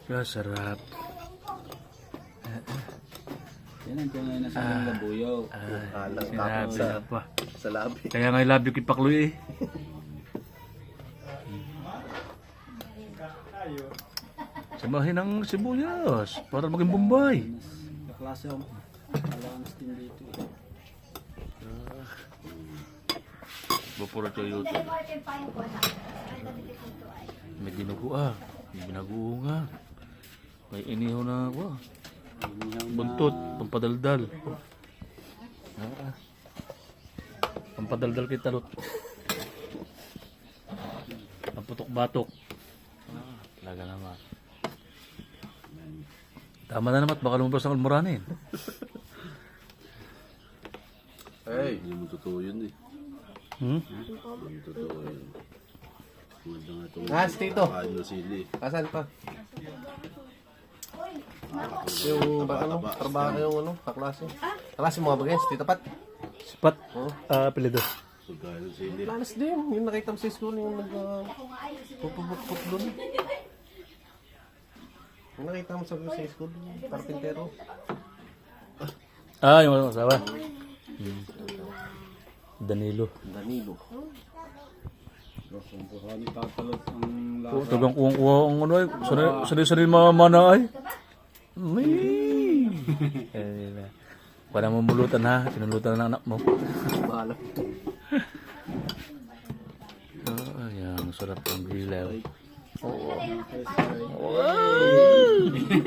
Ah, sarap. Yan ang tunay na sa labuyo. Sinabi na pa. Sa labi. Kaya nga love you kay Pakloy eh. Samahin ang sibuyas para maging Bombay. Kaklase ako. Allowance din dito. Bapura tayo ito. May ginugo ah. May binaguo nga. May inihaw na ako ah. Buntot, pampadaldal. Pampadaldal kita lot. Pamputok-batok. Talaga naman. Tama na naman, baka lumabas ang almoranin. Ay, hindi mo totoo yun eh. Hmm? Hindi mo totoo yun. Maganda nga itong Tito. kain na sili. Asan pa? Yung baka no, trabaho na yung ano, kaklase. Kaklase mga bagay, Tito Pat. Sipat. Apelido. Pagkain ng sili. Lanas din, yung nakita mo sa school, yung pupupukpuk doon. Yung nakita mo sa school, karpintero. Ah, yung asawa. Danilo. Danilo. Sumpuhan tatalot ang Tagang kuwang-kuwa ang ano ay. Sanay-sanay mamana ay. May. Wala mamulutan ha. Pinulutan na ng anak mo. Bahala. Ayan, sarap ang bilaw. Oo.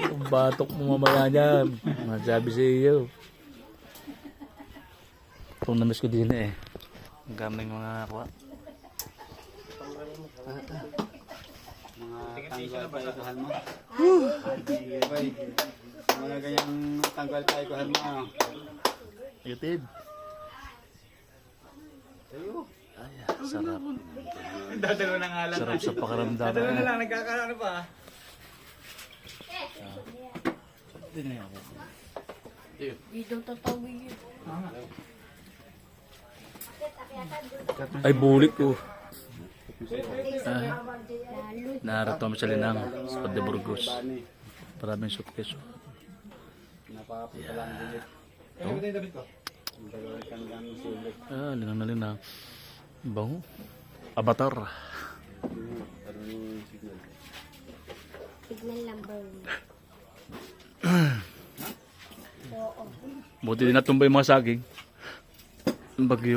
Ang batok mo mamaya dyan. Masabi sa iyo. Itong namiss ko din eh. Ang gaming mga kuha. mga tanggal paikuhan mo. Bay, mga ganyang tanggal paikuhan mo. Yutid. Ay, sarap. Dadalo na nga lang. Sarap sa pakaramdam. Dadalo na lang, nagkakaano pa. Dito tatawid. Ay, bulik ko. Narito kami sa Linang, sa Pade Burgos. Maraming suitcase. Napapita lang din. Ano ba yung damit ko? Ang dalawa kang gamit sulit. Ah, Linang na Linang. Bango. Avatar. Signal number 1. Oo. Buti din natumbay yung mga saging. Ang bagyo.